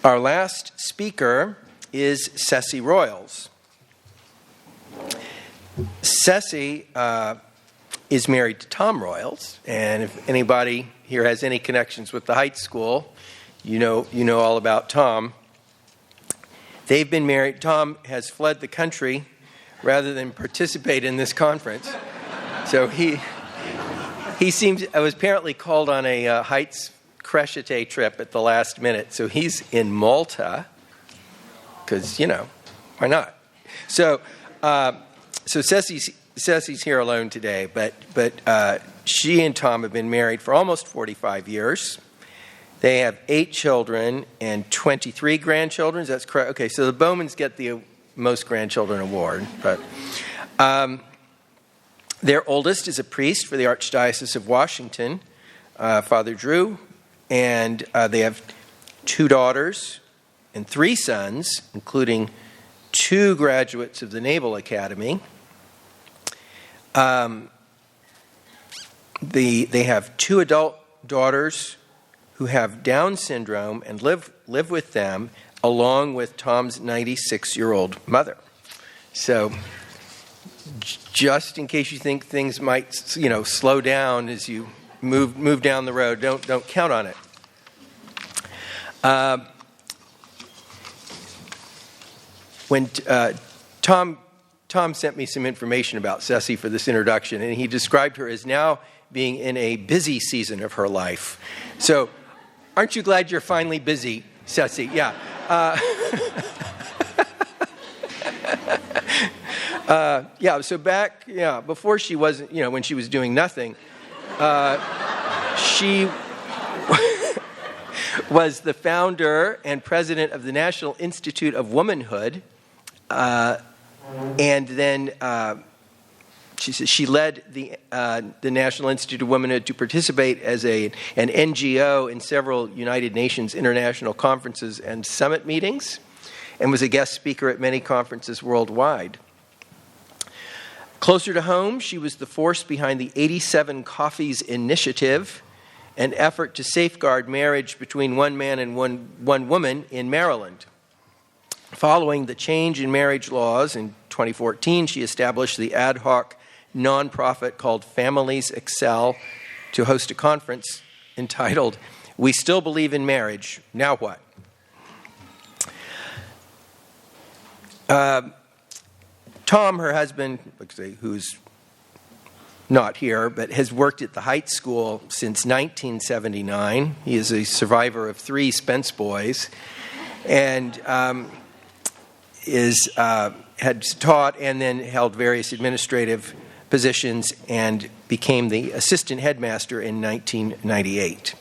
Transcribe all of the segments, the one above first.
Our last speaker is Ceci Royals. Ceci is married to Tom Royals, and if anybody here has any connections with the Heights School, you know all about Tom. They've been married. Tom has fled the country rather than participate in this conference. So he was apparently called on a Heights Crescete trip at the last minute. So he's in Malta, because, why not? So Ceci's here alone today, but she and Tom have been married for almost 45 years. They have 8 children and 23 grandchildren. That's correct. Okay, so the Bowmans get the most grandchildren award. But their oldest is a priest for the Archdiocese of Washington, Father Drew, and they have 2 daughters and 3 sons, including 2 graduates of the Naval Academy. They have 2 adult daughters who have Down syndrome and live with them, along with Tom's 96-year-old mother. So, just in case you think things might, slow down as you move down the road, don't count on it. When Tom sent me some information about Ceci for this introduction, and he described her as now being in a busy season of her life. So, aren't you glad you're finally busy, Ceci? Yeah. So before she wasn't, when she was doing nothing, she was the founder and president of the National Institute of Womanhood, and then she led the National Institute of Womanhood to participate as an NGO in several United Nations international conferences and summit meetings, and was a guest speaker at many conferences worldwide. Closer to home, she was the force behind the 87 Coffees Initiative, an effort to safeguard marriage between one man and one woman in Maryland. Following the change in marriage laws in 2014, she established the ad hoc nonprofit called Families Excel to host a conference entitled, "We Still Believe in Marriage, Now What?" Tom, her husband, who's not here, but has worked at the Heights School since 1979. He is a survivor of 3 Spence boys, and had taught and then held various administrative positions and became the assistant headmaster in 1998.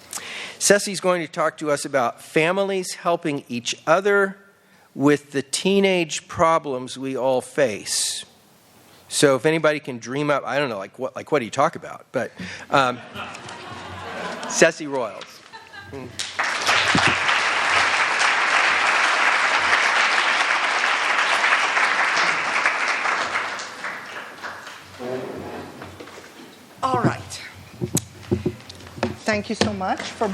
Ceci's going to talk to us about families helping each other with the teenage problems we all face. So if anybody can dream up, I don't know, what do you talk about? But Ceci Royals. All right. Thank you so much for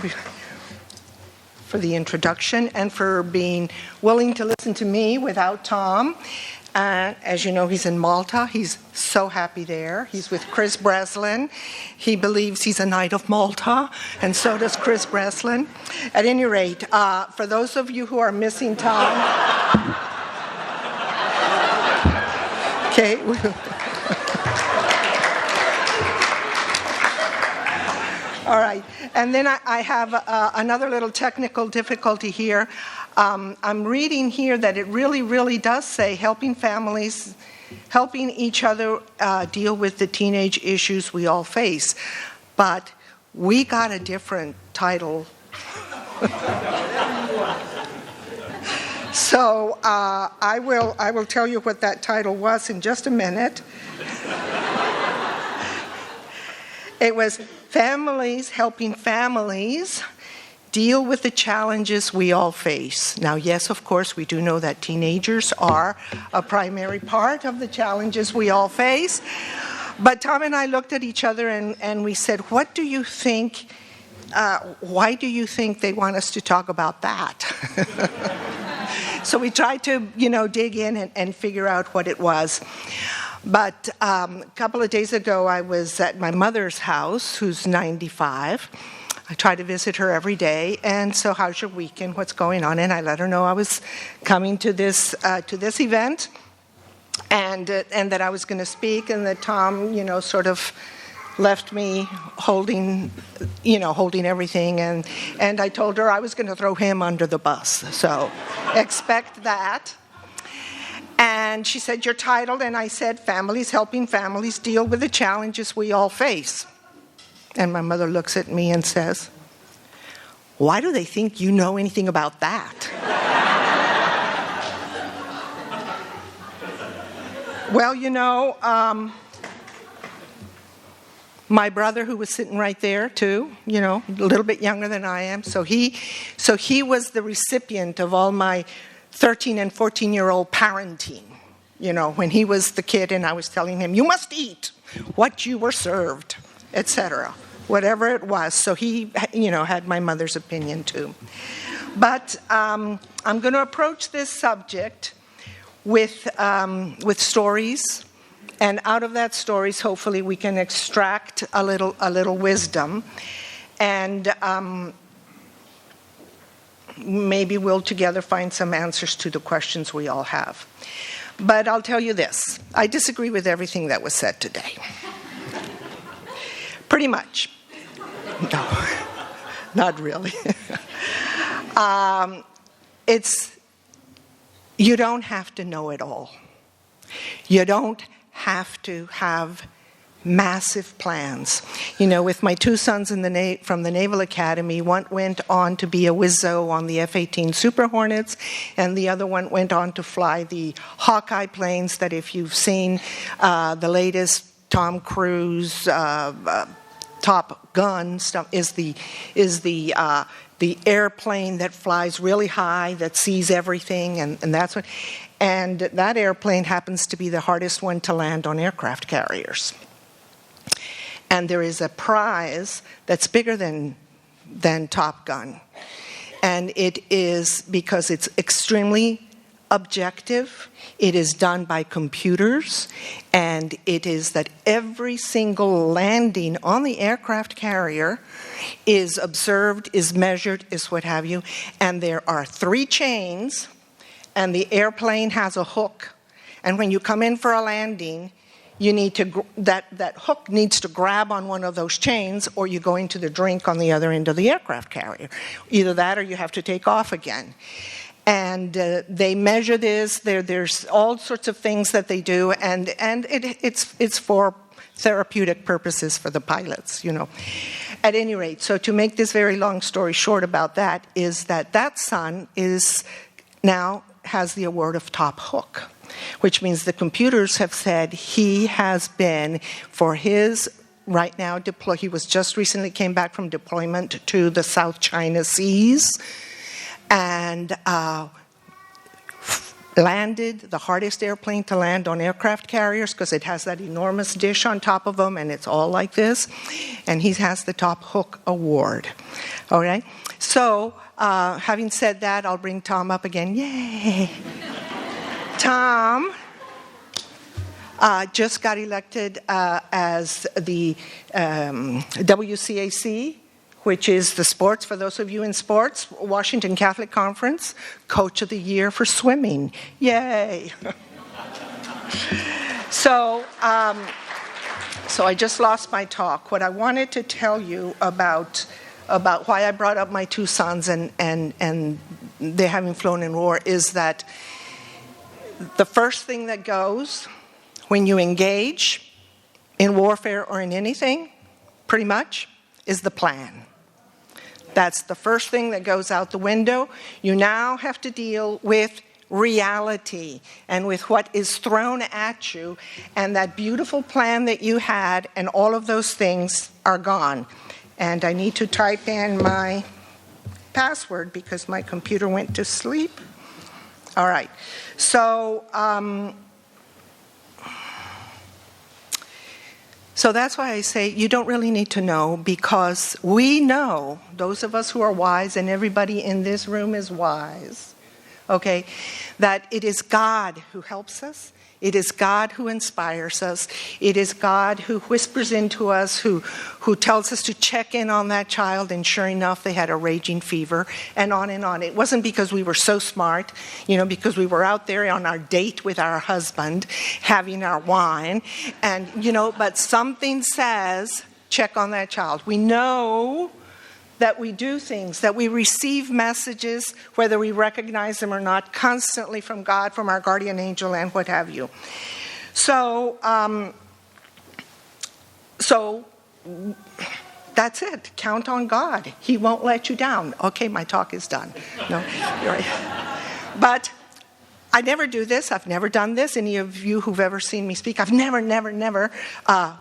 the introduction and for being willing to listen to me without Tom. As you know, he's in Malta. He's so happy there. He's with Chris Breslin. He believes he's a Knight of Malta, and so does Chris Breslin. At any rate, for those of you who are missing Tom, okay. All right, and then I have another little technical difficulty here. I'm reading here that it really does say helping each other deal with the teenage issues we all face. But we got a different title. So I will tell you what that title was in just a minute. It was Families Helping Families Deal with the Challenges We All Face. Now, yes, of course, we do know that teenagers are a primary part of the challenges we all face. But Tom and I looked at each other and we said, what do you think why do you think they want us to talk about that? So we tried to, dig in and figure out what it was. But a couple of days ago, I was at my mother's house, who's 95. I try to visit her every day. And so, how's your weekend? What's going on? And I let her know I was coming to this event, and that I was going to speak, and that Tom, sort of left me holding everything, and I told her I was going to throw him under the bus. So expect that. And she said, "You're titled," and I said, "Families Helping Families Deal with the Challenges We All Face." And my mother looks at me and says, "Why do they think you know anything about that?" Well, my brother, who was sitting right there too, a little bit younger than I am, so he was the recipient of all my 13 and 14-year-old parenting, when he was the kid and I was telling him, "You must eat what you were served," etc., whatever it was. So he, had my mother's opinion too. But I'm going to approach this subject with stories. And out of that stories, hopefully, we can extract a little wisdom, and maybe we'll together find some answers to the questions we all have. But I'll tell you this: I disagree with everything that was said today. Pretty much. No, not really. You don't have to know it all. You don't have to have massive plans. With my two sons from the Naval Academy, one went on to be a Wizzo on the F-18 Super Hornets, and the other one went on to fly the Hawkeye planes that, if you've seen the latest Tom Cruise Top Gun stuff, is the airplane that flies really high, that sees everything, and that's what. And that airplane happens to be the hardest one to land on aircraft carriers. And there is a prize that's bigger than Top Gun. And it is because it's extremely objective. It is done by computers. And it is that every single landing on the aircraft carrier is observed, is measured, is what have you. And there are 3 chains. And the airplane has a hook, and when you come in for a landing, you need to that hook needs to grab on one of those chains, or you go into the drink on the other end of the aircraft carrier. Either that, or you have to take off again. And they measure this. There's all sorts of things that they do, and it's for therapeutic purposes for the pilots, At any rate, so to make this very long story short about that, is that son is now has the award of top hook, which means the computers have said he has been, for his right now he was just recently came back from deployment to the South China Seas, and landed the hardest airplane to land on aircraft carriers, because it has that enormous dish on top of them, and it's all like this, and he has the top hook award. All right, so having said that, I'll bring Tom up again. Yay! Tom just got elected as the WCAC, which is the sports, for those of you in sports, Washington Catholic Conference, Coach of the Year for swimming. Yay! So I just lost my talk. What I wanted to tell you about why I brought up my two sons and they having flown in war is that the first thing that goes when you engage in warfare or in anything, pretty much, is the plan. That's the first thing that goes out the window. You now have to deal with reality and with what is thrown at you, and that beautiful plan that you had, and all of those things are gone. And I need to type in my password because my computer went to sleep. All right. So So that's why I say you don't really need to know, because we know, those of us who are wise, and everybody in this room is wise, okay, that it is God who helps us. It is God who inspires us. It is God who whispers into us, who tells us to check in on that child, and sure enough, they had a raging fever, and on and on. It wasn't because we were so smart, because we were out there on our date with our husband, having our wine, and, but something says, check on that child. We know that we do things, that we receive messages, whether we recognize them or not, constantly from God, from our guardian angel, and what have you. So that's it. Count on God. He won't let you down. Okay, my talk is done. No, you're right. But I never do this. I've never done this. Any of you who've ever seen me speak, I've never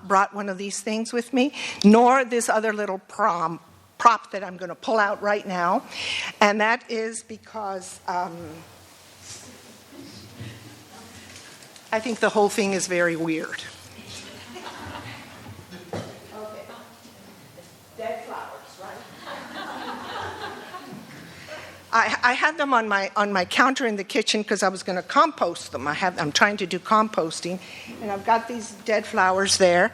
brought one of these things with me, nor this other little prop that I'm going to pull out right now. And that is because I think the whole thing is very weird. Okay. Dead flowers, right? I had them on my counter in the kitchen because I was going to compost them. I'm trying to do composting, and I've got these dead flowers there,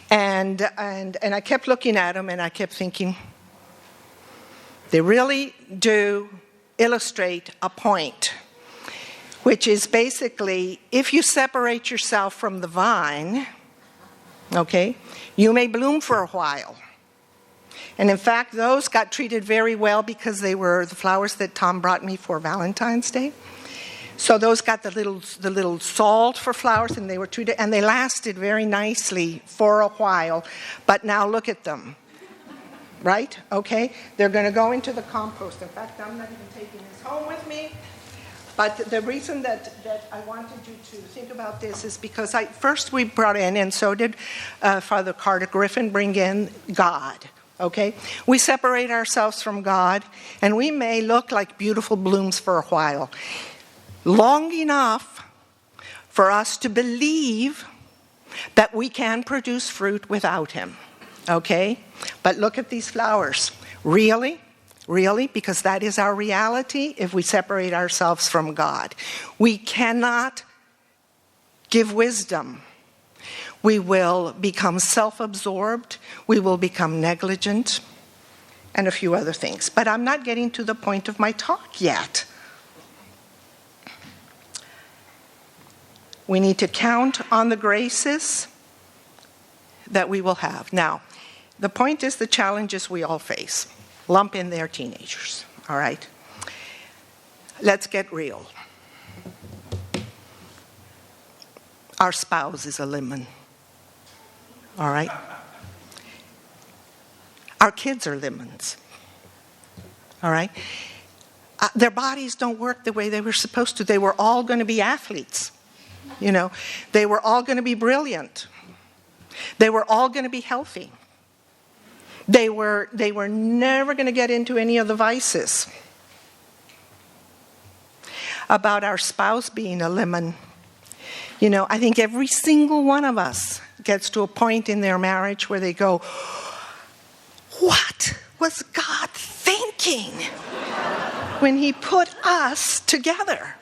and I kept looking at them, and I kept thinking, they really do illustrate a point, which is basically, if you separate yourself from the vine, okay, you may bloom for a while. And in fact, those got treated very well because they were the flowers that Tom brought me for Valentine's Day. So those got the little salt for flowers, and they were treated, and they lasted very nicely for a while. But now look at them. Right? Okay? They're going to go into the compost. In fact, I'm not even taking this home with me. But the reason that I wanted you to think about this is because first we brought in, and so did Father Carter Griffin, bring in God. Okay? We separate ourselves from God, and we may look like beautiful blooms for a while. Long enough for us to believe that we can produce fruit without Him. Okay? But look at these flowers. Really? Really? Because that is our reality if we separate ourselves from God. We cannot give wisdom. We will become self-absorbed. We will become negligent. And a few other things. But I'm not getting to the point of my talk yet. We need to count on the graces that we will have. Now, the point is the challenges we all face. Lump in there teenagers, all right? Let's get real. Our spouse is a lemon, all right? Our kids are lemons, all right? Their bodies don't work the way they were supposed to. They were all going to be athletes, They were all going to be brilliant. They were all going to be healthy. They were never going to get into any of the vices. About our spouse being a lemon, I think every single one of us gets to a point in their marriage where they go, what was God thinking when He put us together?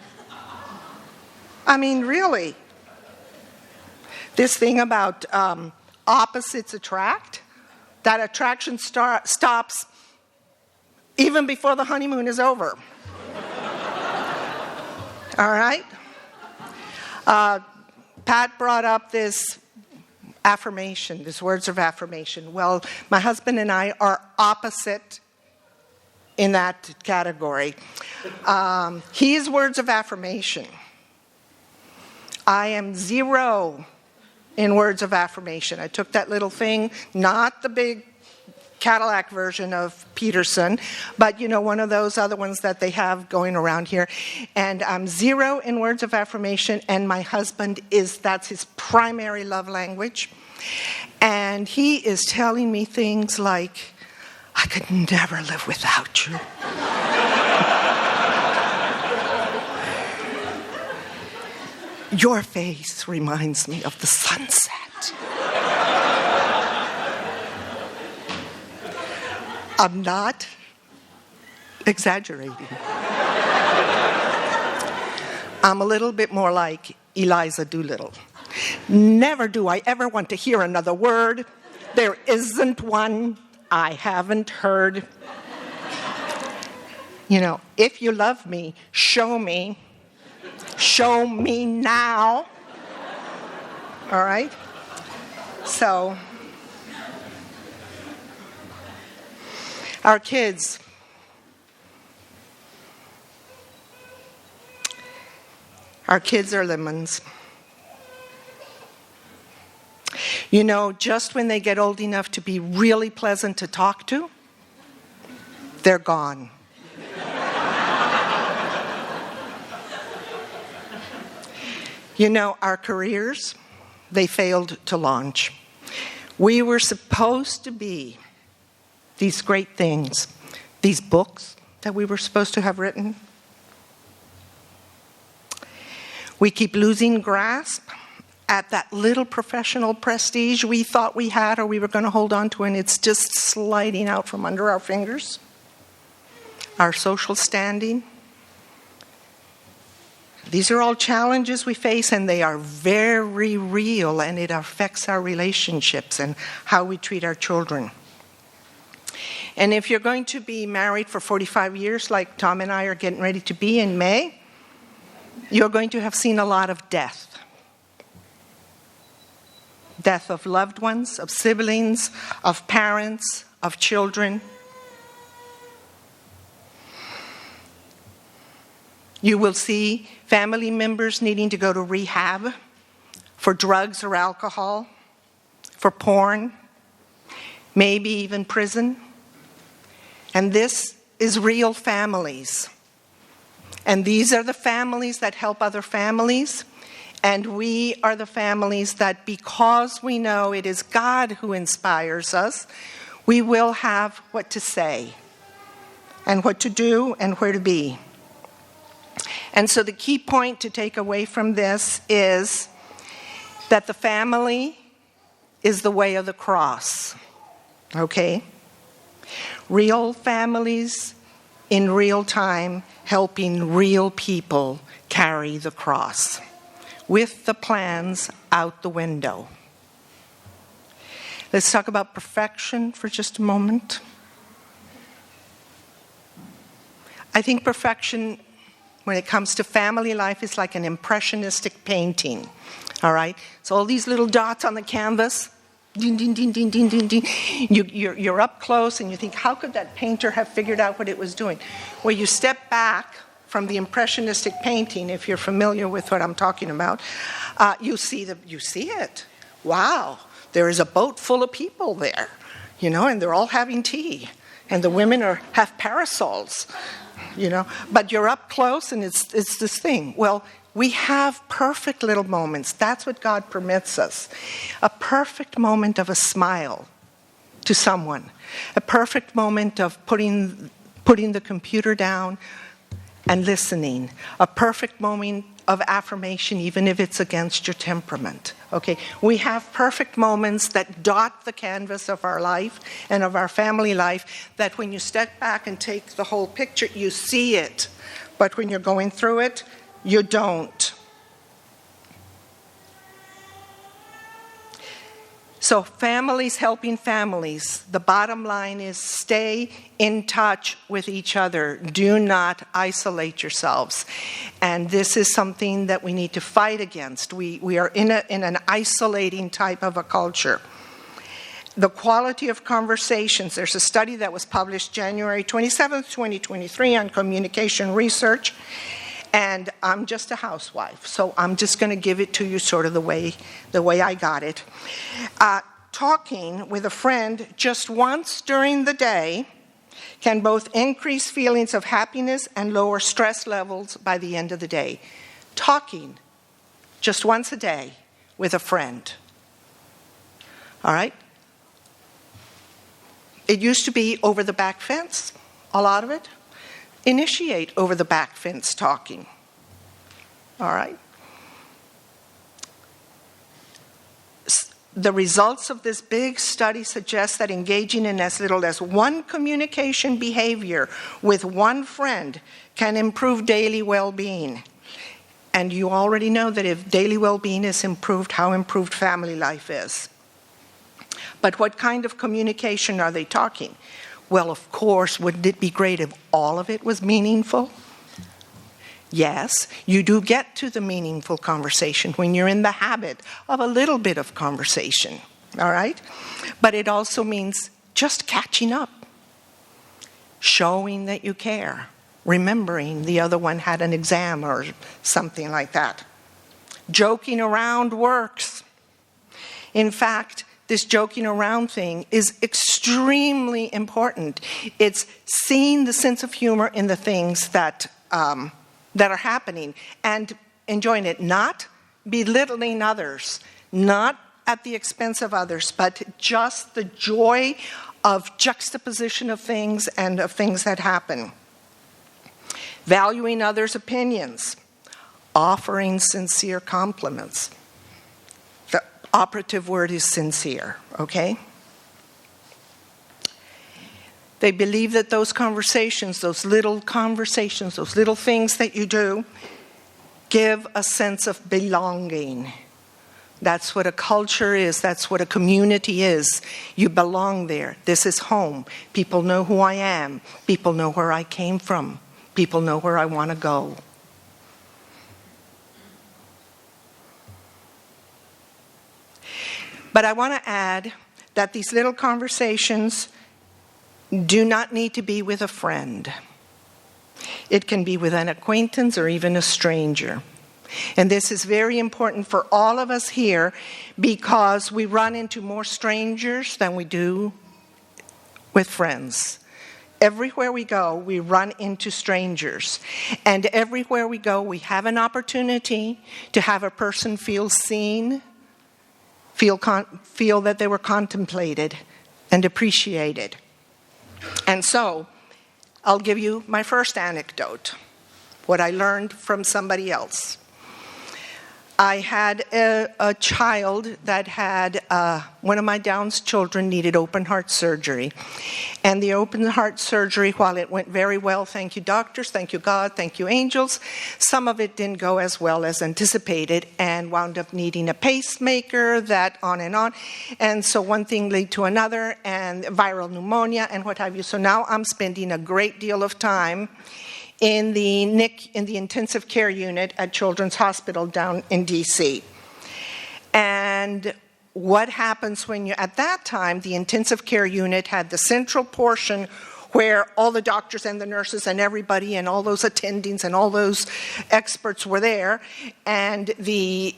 I mean, really. This thing about opposites attract, that attraction stops even before the honeymoon is over. All right? Pat brought up this affirmation, these words of affirmation. Well, my husband and I are opposite in that category. His words of affirmation. I am 0 in words of affirmation. I took that little thing, not the big Cadillac version of Peterson, but one of those other ones that they have going around here. And I'm 0 in words of affirmation, and my husband that's his primary love language. And he is telling me things like, I could never live without you. Your face reminds me of the sunset. I'm not exaggerating. I'm a little bit more like Eliza Doolittle. Never do I ever want to hear another word. There isn't one I haven't heard. If you love me, show me. Show me now. All right? So, our kids. Our kids are lemons. Just when they get old enough to be really pleasant to talk to, they're gone. Our careers, they failed to launch. We were supposed to be these great things, these books that we were supposed to have written. We keep losing grasp at that little professional prestige we thought we had or we were going to hold on to, and it's just sliding out from under our fingers. Our social standing. These are all challenges we face, and they are very real, and it affects our relationships and how we treat our children. And if you're going to be married for 45 years, like Tom and I are getting ready to be in May, you're going to have seen a lot of death. Death of loved ones, of siblings, of parents, of children. You will see family members needing to go to rehab for drugs or alcohol, for porn, maybe even prison. And this is real families. And these are the families that help other families. And we are the families that, because we know it is God who inspires us, we will have what to say and what to do and where to be. And so the key point to take away from this is that the family is the way of the cross. Okay? Real families in real time helping real people carry the cross with the plans out the window. Let's talk about perfection for just a moment. I think perfection, when it comes to family life, is like an impressionistic painting. All right? So all these little dots on the canvas, ding, ding, ding, ding, ding, ding, ding. You're up close and you think, how could that painter have figured out what it was doing? Well, you step back from the impressionistic painting, if you're familiar with what I'm talking about, you see it. Wow, there is a boat full of people there, and they're all having tea. And the women have parasols, But you're up close and it's this thing. Well, we have perfect little moments. That's what God permits us. A perfect moment of a smile to someone. A perfect moment of putting the computer down and listening. A perfect moment of affirmation, even if it's against your temperament. Okay, we have perfect moments that dot the canvas of our life and of our family life, that when you step back and take the whole picture, you see it. But when you're going through it, you don't. So families helping families, the bottom line is stay in touch with each other. Do not isolate yourselves. And this is something that we need to fight against. We are in an isolating type of a culture. The quality of conversations, there's a study that was published January 27th, 2023 on communication research. And I'm just a housewife, so I'm just going to give it to you sort of the way I got it. Talking with a friend just once during the day can both increase feelings of happiness and lower stress levels by the end of the day. Talking just once a day with a friend. All right? It used to be over the back fence, a lot of it. Initiate over the back fence talking. All right? the results of this big study suggest that engaging in as little as one communication behavior with one friend can improve daily well-being. And you already know that if daily well-being is improved, how improved family life is. But what kind of communication are they talking? Well, of course, wouldn't it be great if all of it was meaningful? Yes, you do get to the meaningful conversation when you're in the habit of a little bit of conversation, all right? But it also means just catching up, showing that you care, remembering the other one had an exam or something like that. Joking around works. In fact, this joking around thing is extremely important. It's seeing the sense of humor in the things that are happening and enjoying it, not belittling others, not at the expense of others, but just the joy of juxtaposition of things and of things that happen. Valuing others' opinions, offering sincere compliments. The operative word is sincere, okay? They believe that those conversations, those little things that you do, give a sense of belonging. That's what a culture is. That's what a community is. You belong there. This is home. People know who I am. People know where I came from. People know where I want to go. But I want to add that these little conversations do not need to be with a friend. It can be with an acquaintance or even a stranger. And this is very important for all of us here because we run into more strangers than we do with friends. Everywhere we go, we run into strangers. And everywhere we go, we have an opportunity to have a person feel seen, feel that they were contemplated and appreciated. And so, I'll give you my first anecdote, what I learned from somebody else. I had a child that had, one of my Down's children needed open heart surgery. And the open heart surgery, while it went very well, thank you doctors, thank you God, thank you angels, some of it didn't go as well as anticipated and wound up needing a pacemaker, that on and on. And so one thing led to another, and viral pneumonia and what have you. So now I'm spending a great deal of time in the NIC, in the intensive care unit at Children's Hospital down in DC. And what happens when you, at that time, the intensive care unit had the central portion where all the doctors and the nurses and everybody and all those attendings and all those experts were there. And the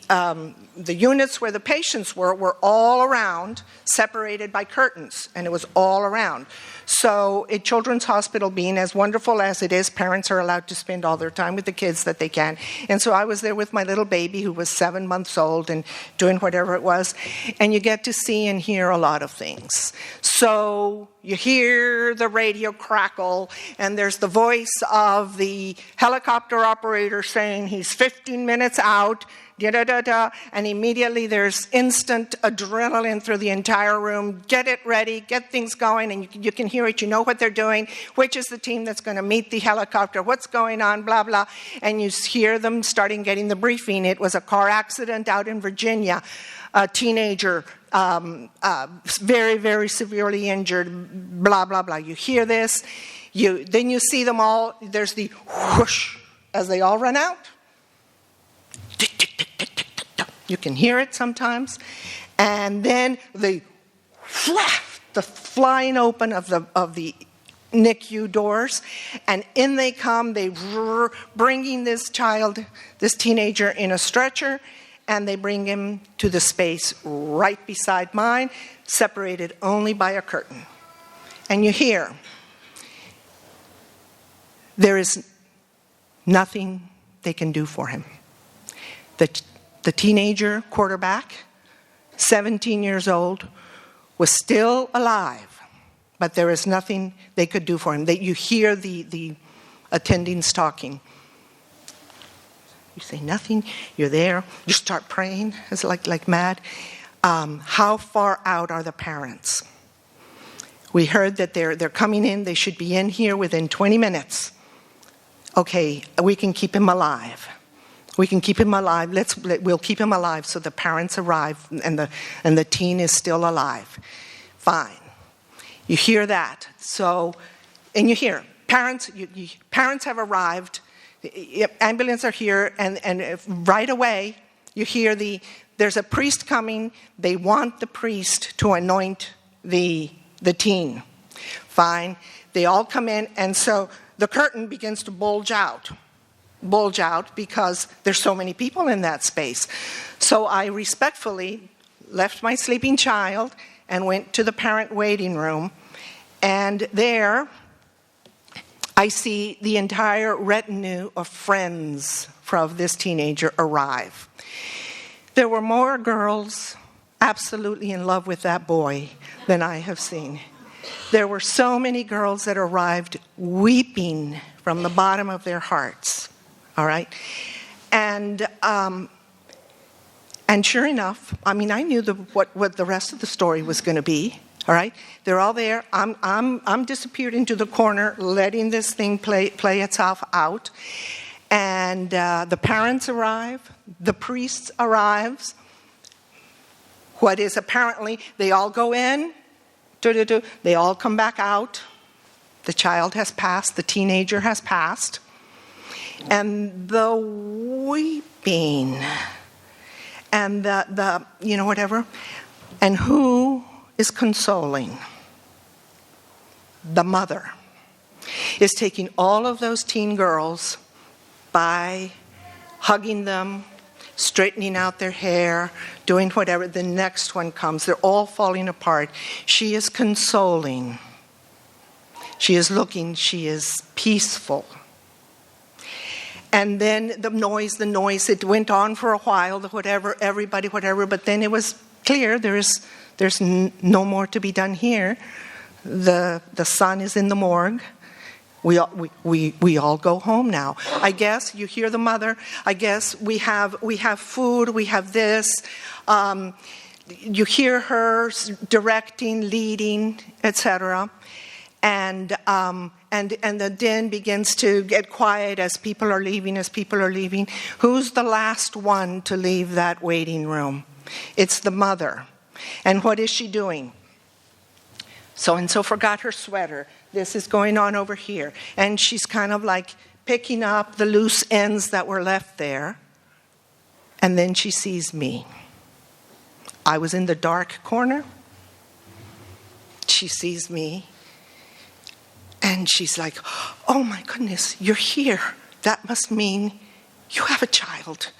units where the patients were all around, separated by curtains, and it was all around. So at Children's Hospital, being as wonderful as it is, parents are allowed to spend all their time with the kids that they can. And so I was there with my little baby who was 7 months old and doing whatever it was. And you get to see and hear a lot of things. So you hear the radio crackle, and there's the voice of the helicopter operator saying he's 15 minutes out, da-da-da-da, and immediately there's instant adrenaline through the entire room. Get it ready, get things going, and you can hear it. You know what they're doing, which is the team that's going to meet the helicopter, what's going on, blah, blah, and you hear them starting getting the briefing. It was a car accident out in Virginia, a teenager, very, very severely injured, blah, blah, blah. You hear this, then you see them all, there's the whoosh as they all run out. You can hear it sometimes. And then the flying open of the NICU doors, and in they come, bringing this child, this teenager in a stretcher, and they bring him to the space right beside mine, separated only by a curtain. And you hear, there is nothing they can do for him. The teenager quarterback, 17 years old, was still alive, but there is nothing they could do for him. You hear the attendings talking. You say nothing, you're there, you start praying, it's like mad. how far out are the parents? We heard that they're coming in. They should be in here within 20 minutes. Okay, we can keep him alive. We can keep him alive. We'll keep him alive so the parents arrive and the teen is still alive. Fine. You hear that. So, and you hear parents. Parents have arrived. Ambulance are here, and right away you hear there's a priest coming. They want the priest to anoint the teen. Fine. They all come in, and so the curtain begins to bulge out because there's so many people in that space. So I respectfully left my sleeping child and went to the parent waiting room, and there I see the entire retinue of friends of this teenager arrive. There were more girls absolutely in love with that boy than I have seen. There were so many girls that arrived weeping from the bottom of their hearts, all right? And sure enough, I mean, I knew what the rest of the story was going to be, all right? They're all there. I'm disappeared into the corner, letting this thing play itself out. And the parents arrive. The priest arrives. What is apparently, they all go in. They all come back out. The child has passed. The teenager has passed. And the weeping and the whatever. And who is consoling? The mother is taking all of those teen girls by hugging them, straightening out their hair, doing whatever. The next one comes. They're all falling apart. She is consoling. She is looking. She is peaceful. And then the noise, it went on for a while, everybody, but then it was clear there's no more to be done here. The son is in the morgue. We all go home now. I guess you hear the mother. I guess we have food. We have this. You hear her directing, leading, etc. And the din begins to get quiet as people are leaving. Who's the last one to leave that waiting room? It's the mother. And what is she doing? So-and-so forgot her sweater. This is going on over here. And she's kind of like picking up the loose ends that were left there. And then she sees me. I was in the dark corner. She sees me. And she's like, oh my goodness, you're here. That must mean you have a child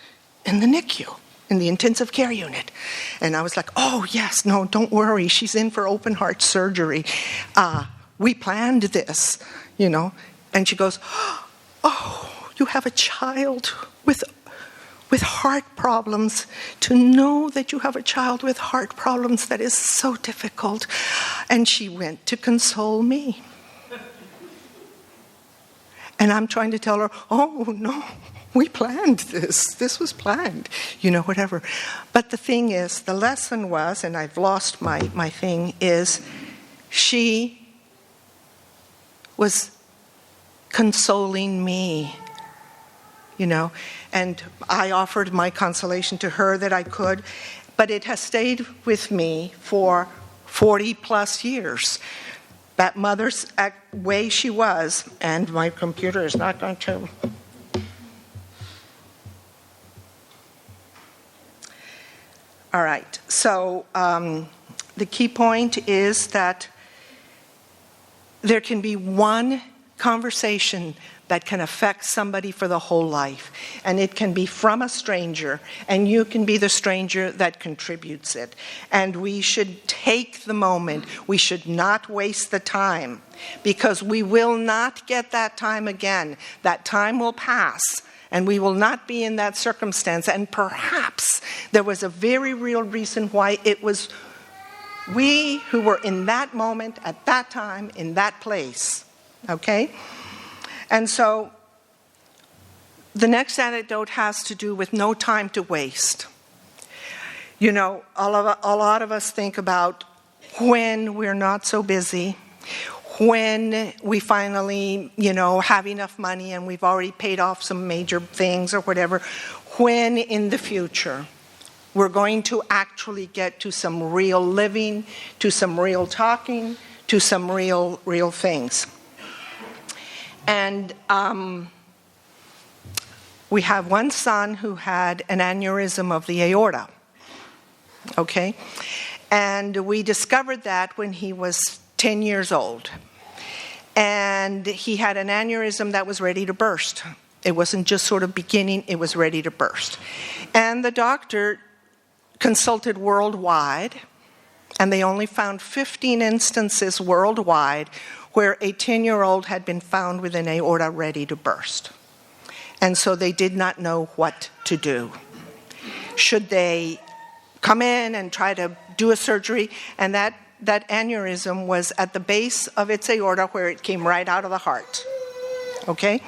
in the NICU, in the intensive care unit. And I was like, oh yes, no, don't worry. She's in for open heart surgery. We planned this, And she goes, oh, you have a child with heart problems. To know that you have a child with heart problems, that is so difficult. And she went to console me. And I'm trying to tell her, oh, no, we planned this. This was planned, whatever. But the thing is, the lesson was, and I've lost my thing, is she was consoling me, And I offered my consolation to her that I could, but it has stayed with me for 40 plus years. That mother's way she was, and my computer is not going to. All right, so the key point is that there can be one conversation that can affect somebody for the whole life. And it can be from a stranger, and you can be the stranger that contributes it. And we should take the moment. We should not waste the time, because we will not get that time again. That time will pass, and we will not be in that circumstance. And perhaps there was a very real reason why it was we who were in that moment, at that time, in that place. Okay? And so the next anecdote has to do with no time to waste. You know, a lot of us think about when we're not so busy, when we finally, have enough money and we've already paid off some major things or whatever, when in the future we're going to actually get to some real living, to some real talking, to some real things. And we have one son who had an aneurysm of the aorta, okay? And we discovered that when he was 10 years old. And he had an aneurysm that was ready to burst. It wasn't just sort of beginning, it was ready to burst. And the doctor consulted worldwide, and they only found 15 instances worldwide where a 10-year-old had been found with an aorta ready to burst. And so they did not know what to do. Should they come in and try to do a surgery? And that aneurysm was at the base of its aorta where it came right out of the heart. Okay?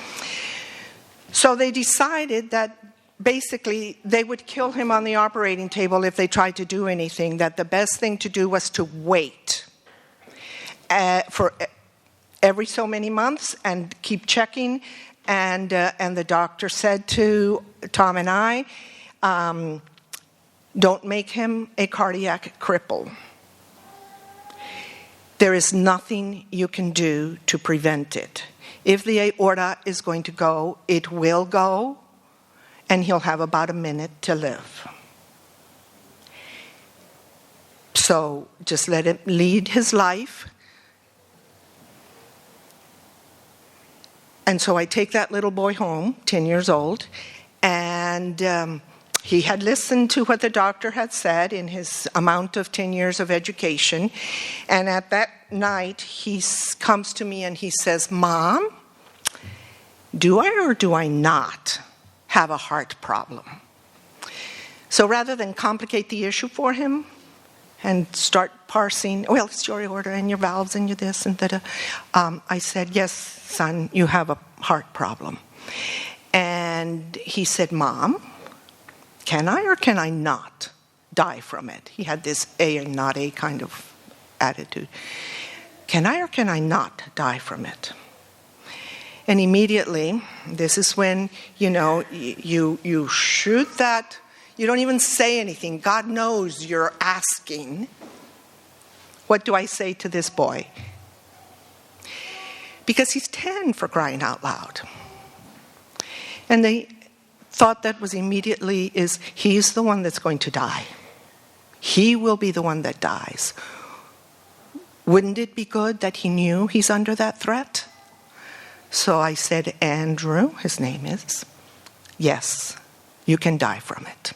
So they decided that basically they would kill him on the operating table if they tried to do anything, that the best thing to do was to wait for every so many months and keep checking. And the doctor said to Tom and I, don't make him a cardiac cripple. There is nothing you can do to prevent it. If the aorta is going to go, it will go, and he'll have about a minute to live. So just let him lead his life. And so I take that little boy home, 10 years old, and he had listened to what the doctor had said in his amount of 10 years of education. And at that night, he comes to me and he says, Mom, do I or do I not have a heart problem? So rather than complicate the issue for him and start parsing, well, it's your aorta and your valves and your this and that, I said, yes, son, you have a heart problem. And he said, Mom, can I or can I not die from it? He had this a and not a kind of attitude. Can I or can I not die from it? And immediately, this is when, you shoot that, you don't even say anything. God knows you're asking. What do I say to this boy? Because he's 10, for crying out loud. And the thought that was immediately is, he's the one that's going to die. He will be the one that dies. Wouldn't it be good that he knew he's under that threat? So I said, Andrew, his name is, yes, you can die from it.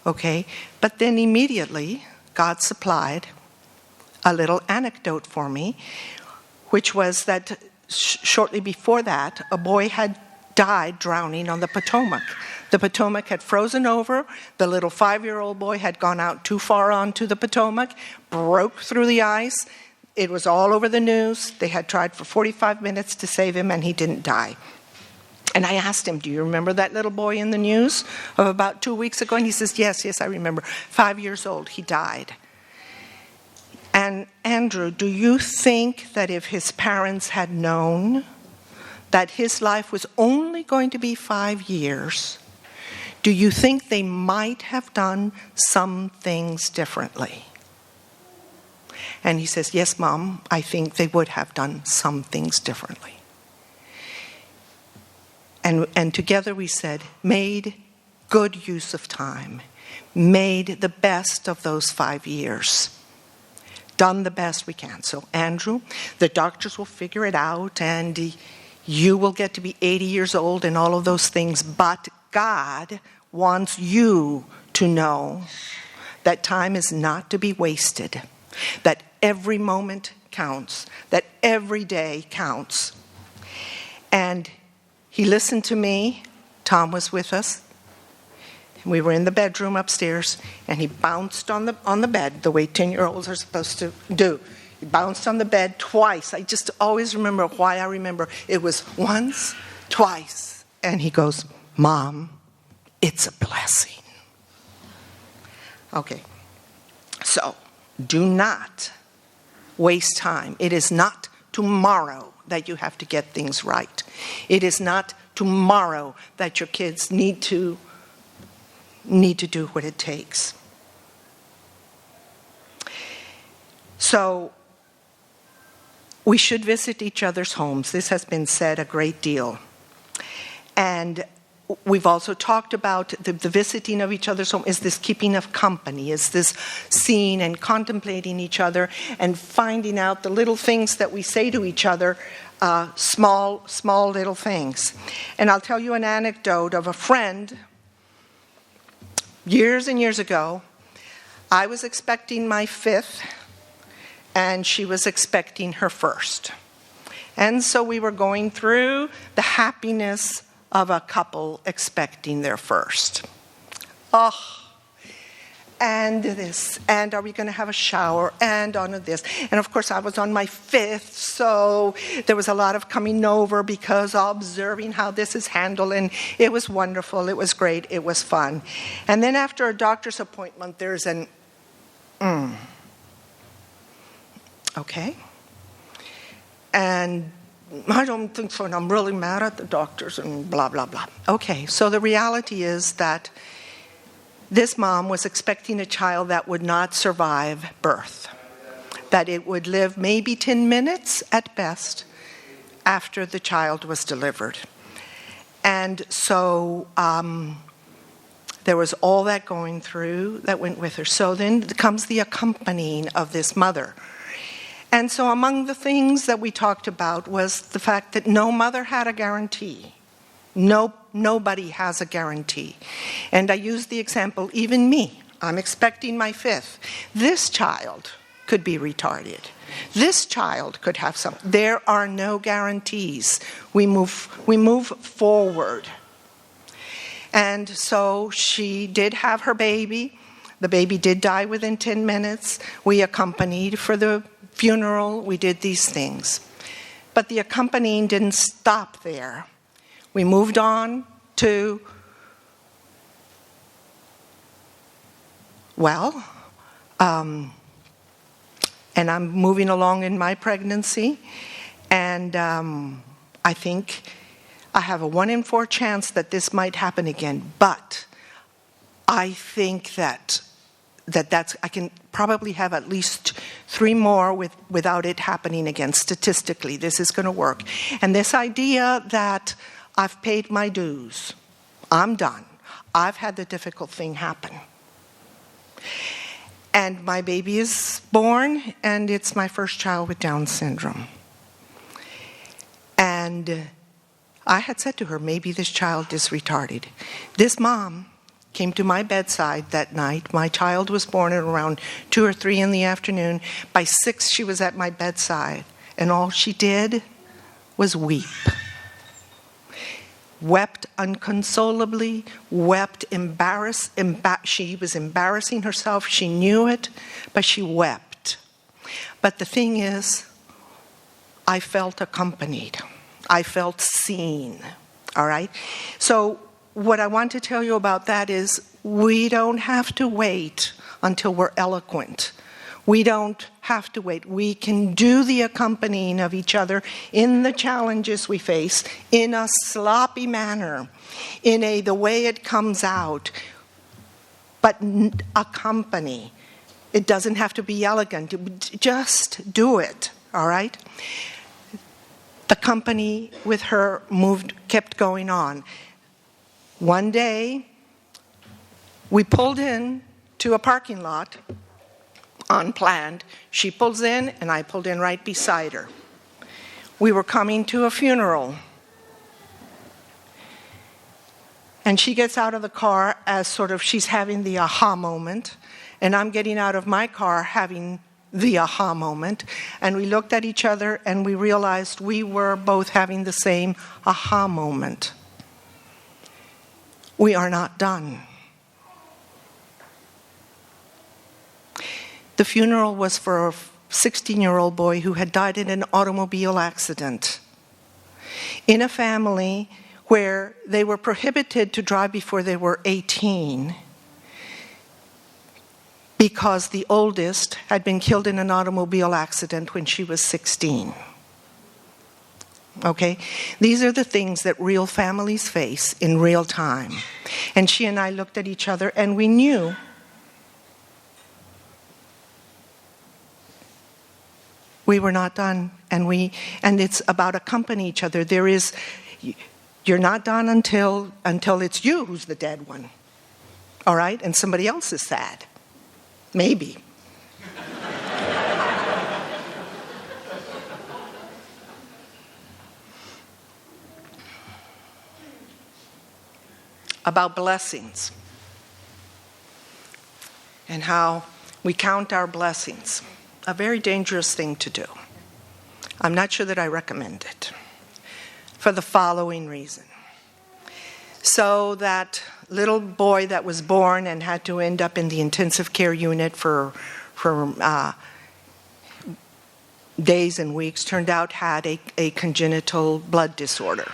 Okay, but then immediately God supplied a little anecdote for me, which was that shortly before that, a boy had died drowning on the Potomac. The Potomac had frozen over. The little 5-year-old boy had gone out too far onto the Potomac, broke through the ice. It was all over the news. They had tried for 45 minutes to save him, and he didn't die. And I asked him, do you remember that little boy in the news of about 2 weeks ago? And he says, yes, I remember. 5 years old, he died. And Andrew, do you think that if his parents had known that his life was only going to be 5 years, do you think they might have done some things differently? And he says, yes, Mom, I think they would have done some things differently. And together we said, made good use of time, made the best of those 5 years, done the best we can. So Andrew, the doctors will figure it out, and you will get to be 80 years old and all of those things, but God wants you to know that time is not to be wasted, that every moment counts, that every day counts. And he listened to me. Tom was with us. We were in the bedroom upstairs, and he bounced on the bed the way 10-year-olds are supposed to do. He bounced on the bed twice. I just always remember why I remember. It was once, twice. And he goes, Mom, it's a blessing. Okay. So, do not waste time. It is not tomorrow that you have to get things right. It is not tomorrow that your kids need to do what it takes. So, we should visit each other's homes. This has been said a great deal. And we've also talked about the visiting of each other's home is this keeping of company, is this seeing and contemplating each other and finding out the little things that we say to each other, small little things. And I'll tell you an anecdote of a friend. Years and years ago, I was expecting my 5th, and she was expecting her 1st. And so we were going through the happiness of a couple expecting their 1st. Oh, and this, and are we going to have a shower, and on this. And of course I was on my 5th, so there was a lot of coming over because observing how this is handled, and it was wonderful, it was great, it was fun. And then after a doctor's appointment, there's an okay. And I don't think so, and I'm really mad at the doctors and blah, blah, blah. Okay, so the reality is that this mom was expecting a child that would not survive birth, that it would live maybe 10 minutes at best after the child was delivered. And so there was all that going through that went with her. So then comes the accompanying of this mother. And so among the things that we talked about was the fact that no mother had a guarantee. Nobody has a guarantee. And I used the example, even me, I'm expecting my 5th. This child could be retarded. This child could have something. There are no guarantees. We move forward. And so she did have her baby. The baby did die within 10 minutes. We accompanied for the funeral. We did these things. But the accompanying didn't stop there. We moved on to, and I'm moving along in my pregnancy, and I think I have a 1 in 4 chance that this might happen again, but I think that's I can probably have at least 3 more without it happening again. Statistically, this is going to work. And this idea that I've paid my dues, I'm done. I've had the difficult thing happen. And my baby is born, and it's my first child with Down syndrome. And I had said to her, maybe this child is retarded. This mom came to my bedside that night. My child was born at around 2 or 3 in the afternoon. By 6, she was at my bedside, and all she did was weep. Wept unconsolably, wept embarrassed. She was embarrassing herself. She knew it, but she wept. But the thing is, I felt accompanied. I felt seen. All right? So what I want to tell you about that is we don't have to wait until we're eloquent. We don't have to wait. We can do the accompanying of each other in the challenges we face in a sloppy manner, in the way it comes out, but accompany. It doesn't have to be elegant. Just do it, all right? The company with her kept going on. One day, we pulled in to a parking lot, unplanned. She pulls in, and I pulled in right beside her. We were coming to a funeral. And she gets out of the car as sort of she's having the aha moment, and I'm getting out of my car having the aha moment. And we looked at each other, and we realized we were both having the same aha moment. We are not done. The funeral was for a 16-year-old boy who had died in an automobile accident in a family where they were prohibited to drive before they were 18. because the oldest had been killed in an automobile accident when she was 16. Okay? These are the things that real families face in real time. And she and I looked at each other and we knew we were not done. And it's about accompanying each other. You're not done until it's you who's the dead one. All right? And somebody else is sad. Maybe. About blessings and how we count our blessings. A very dangerous thing to do. I'm not sure that I recommend it for the following reason. So that little boy that was born and had to end up in the intensive care unit for days and weeks turned out had a congenital blood disorder.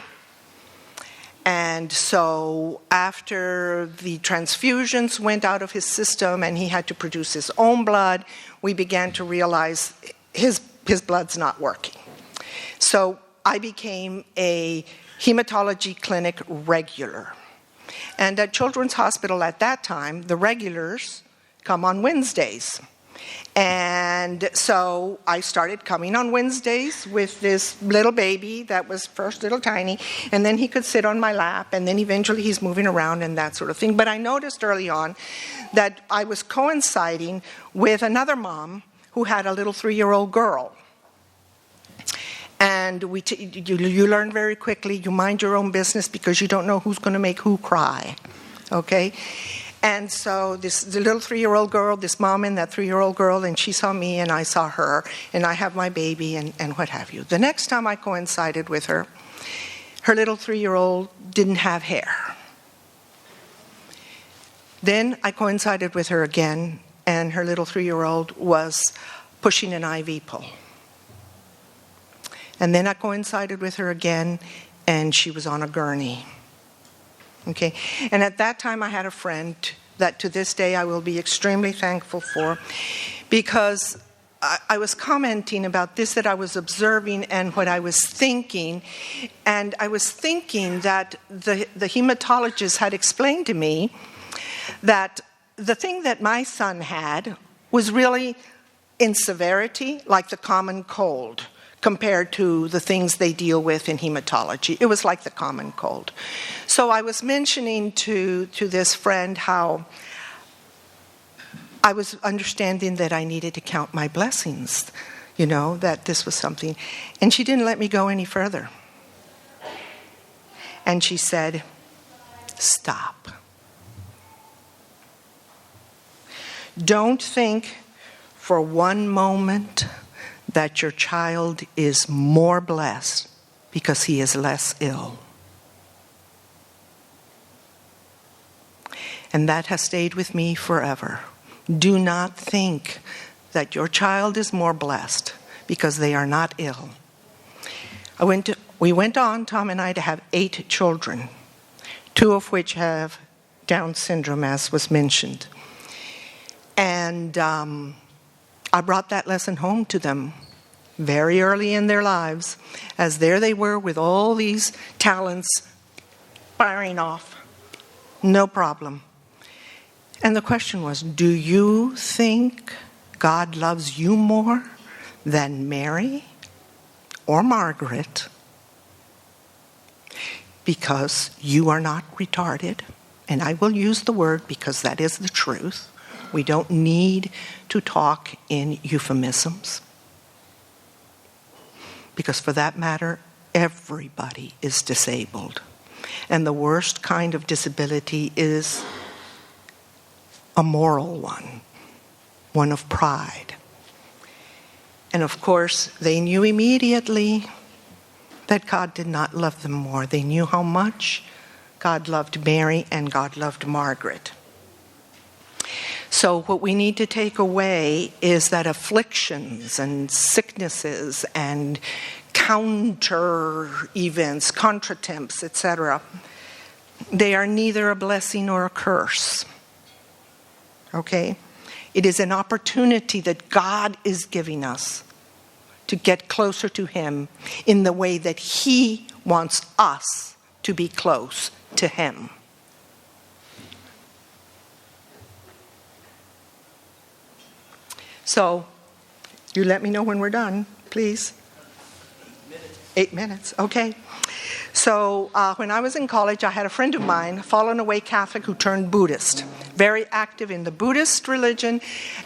And so after the transfusions went out of his system and he had to produce his own blood, we began to realize his blood's not working. So I became a hematology clinic regular. And at Children's Hospital at that time, the regulars come on Wednesdays. And so I started coming on Wednesdays with this little baby that was first little tiny, and then he could sit on my lap, and then eventually he's moving around and that sort of thing. But I noticed early on that I was coinciding with another mom who had a little 3-year-old girl. And you learn very quickly, you mind your own business because you don't know who's going to make who cry, okay? And so the little 3-year-old girl, this mom and that 3-year-old girl, and she saw me and I saw her, and I have my baby and what have you. The next time I coincided with her, her little 3-year-old didn't have hair. Then I coincided with her again, and her little 3-year-old was pushing an IV pole. And then I coincided with her again, and she was on a gurney. Okay, and at that time I had a friend that to this day I will be extremely thankful for, because I was commenting about this that I was observing and what I was thinking, and I was thinking that the hematologist had explained to me that the thing that my son had was really in severity like the common cold compared to the things they deal with in hematology. It was like the common cold. So I was mentioning to this friend how I was understanding that I needed to count my blessings, that this was something. And she didn't let me go any further. And she said, stop. Don't think for one moment that your child is more blessed because he is less ill. And that has stayed with me forever. Do not think that your child is more blessed because they are not ill. We went on, Tom and I, to have 8 children, 2 of which have Down syndrome, as was mentioned. And I brought that lesson home to them very early in their lives, as there they were with all these talents firing off. No problem. And the question was, do you think God loves you more than Mary or Margaret because you are not retarded? And I will use the word because that is the truth. We don't need to talk in euphemisms. Because for that matter, everybody is disabled. And the worst kind of disability is a moral one of pride. And of course, they knew immediately that God did not love them more. They knew how much God loved Mary and God loved Margaret. So what we need to take away is that afflictions and sicknesses and counter events, contretemps, etc., they are neither a blessing nor a curse. Okay? It is an opportunity that God is giving us to get closer to him in the way that he wants us to be close to him. So, you let me know when we're done, please. 8 minutes, okay. So when I was in college, I had a friend of mine, fallen away Catholic, who turned Buddhist. Very active in the Buddhist religion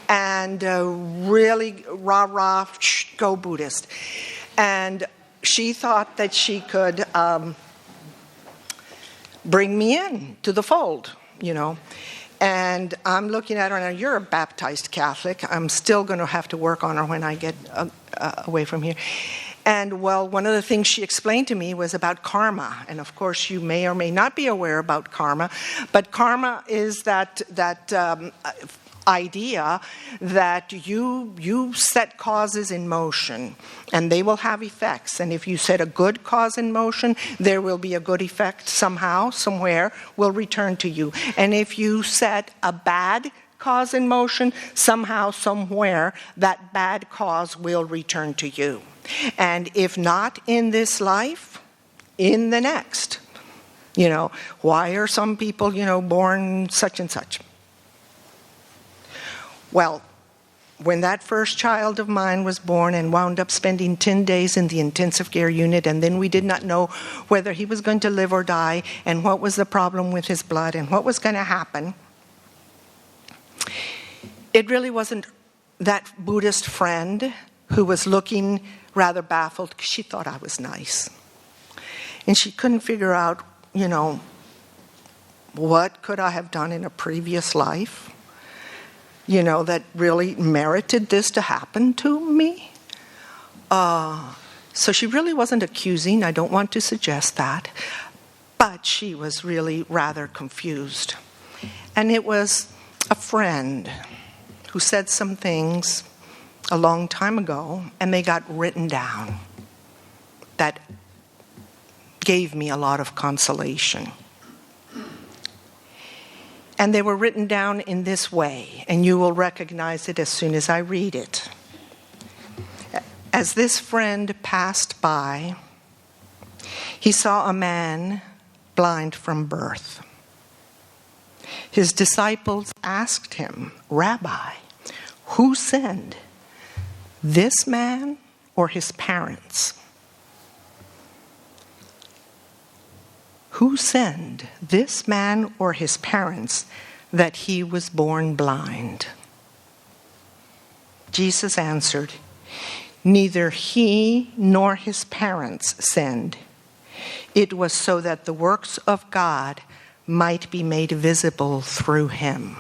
and really rah-rah, go Buddhist. And she thought that she could bring me in to the fold, you know. And I'm looking at her, and you're a baptized Catholic. I'm still going to have to work on her when I get away from here. And, well, one of the things she explained to me was about karma. And, of course, you may or may not be aware about karma. But karma is that idea that you set causes in motion, and they will have effects. And if you set a good cause in motion, there will be a good effect somehow, somewhere, will return to you. And if you set a bad cause in motion, somehow, somewhere, that bad cause will return to you. And if not in this life, in the next. You know, why are some people, you know, born such and such? Well, when that first child of mine was born and wound up spending 10 days in the intensive care unit, and then we did not know whether he was going to live or die, and what was the problem with his blood, and what was going to happen, it really wasn't that Buddhist friend who was looking rather baffled because she thought I was nice. And she couldn't figure out, you know, what could I have done in a previous life, you know, that really merited this to happen to me. So she really wasn't accusing. I don't want to suggest that. But she was really rather confused. And it was a friend who said some things a long time ago, and they got written down. That gave me a lot of consolation. And they were written down in this way, and you will recognize it as soon as I read it. As this friend passed by, he saw a man blind from birth. His disciples asked him, "Rabbi, who sinned, this man or his parents?" Who sinned, this man or his parents, that he was born blind? Jesus answered, "Neither he nor his parents sinned. It was so that the works of God might be made visible through him."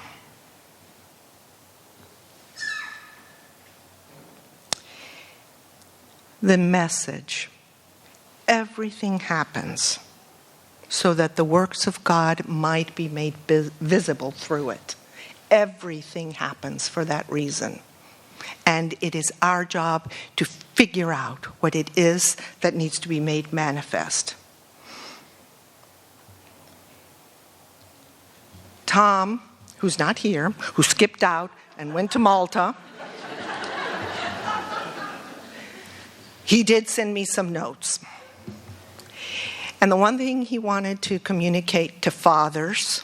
The message, everything happens so that the works of God might be made visible through it. Everything happens for that reason. And it is our job to figure out what it is that needs to be made manifest. Tom, who's not here, who skipped out and went to Malta, he did send me some notes. And the one thing he wanted to communicate to fathers,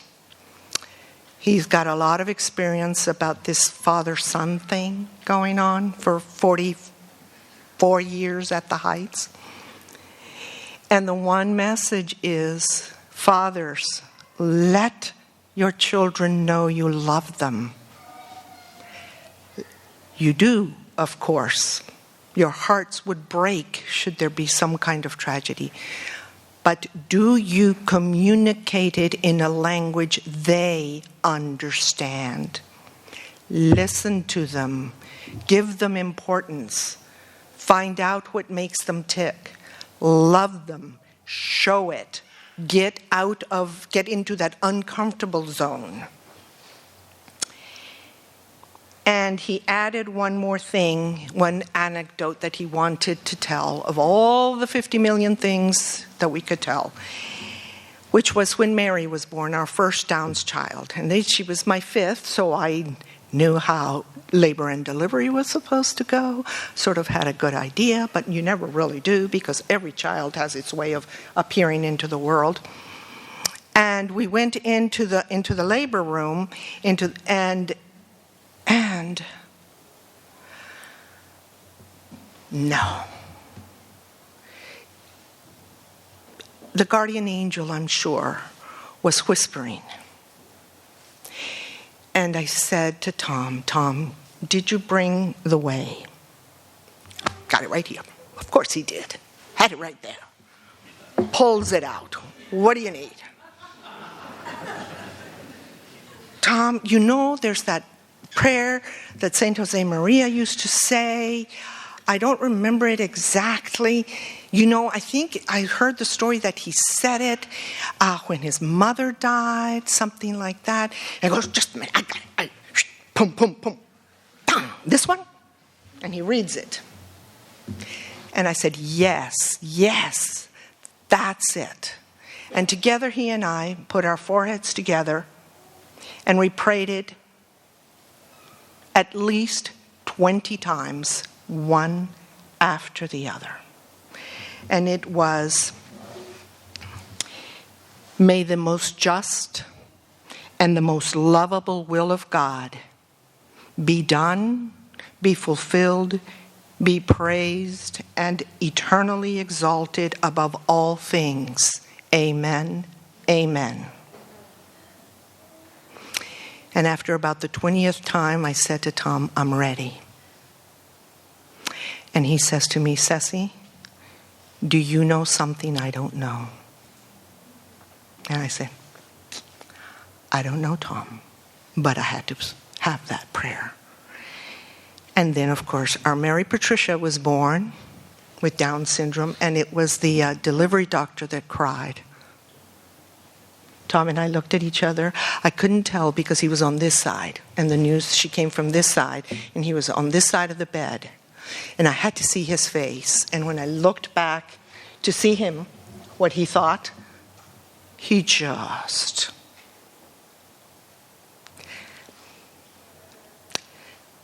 he's got a lot of experience about this father-son thing going on for 44 years at the Heights. And the one message is, fathers, let your children know you love them. You do, of course. Your hearts would break should there be some kind of tragedy. But do you communicate it in a language they understand? Listen to them. Give them importance. Find out what makes them tick. Love them. Show it. Get into that uncomfortable zone. And he added one more thing, one anecdote that he wanted to tell of all the 50 million things that we could tell, which was when Mary was born, our first Downs child. And she was my fifth, so I knew how labor and delivery was supposed to go, sort of had a good idea, but you never really do because every child has its way of appearing into the world. And we went into the labor room, and no. The guardian angel, I'm sure, was whispering. And I said to Tom, Tom, did you bring the whey? Got it right here. Of course he did. Had it right there. Pulls it out. What do you need? Tom, you know there's that prayer that Saint Jose Maria used to say. I don't remember it exactly. You know, I think I heard the story that he said it when his mother died, something like that. And he goes, just a minute, I got it. Pum, pum, pum. This one? And he reads it. And I said, yes, that's it. And together he and I put our foreheads together and we prayed it at least 20 times, one after the other. And it was, may the most just and the most lovable will of God be done, be fulfilled, be praised, and eternally exalted above all things. Amen. Amen. And after about the 20th time, I said to Tom, I'm ready. And he says to me, Ceci, do you know something I don't know? And I said, I don't know, Tom, but I had to have that prayer. And then, of course, our Mary Patricia was born with Down syndrome, and it was the delivery doctor that cried. Tom and I looked at each other. I couldn't tell because he was on this side, and the news, she came from this side, and he was on this side of the bed. And I had to see his face. And when I looked back to see him, what he thought, he just...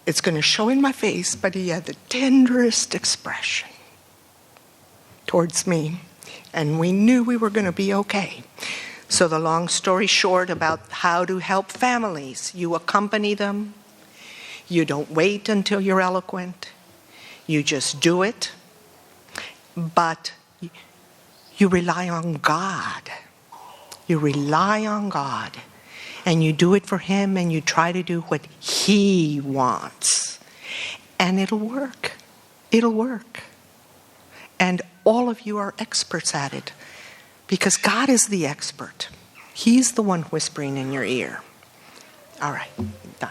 It's going to show in my face, but he had the tenderest expression towards me. And we knew we were going to be okay. So the long story short about how to help families, you accompany them. You don't wait until you're eloquent. You just do it. But you rely on God. You rely on God. And you do it for Him, and you try to do what He wants. And it'll work. It'll work. And all of you are experts at it. Because God is the expert. He's the one whispering in your ear. All right, done.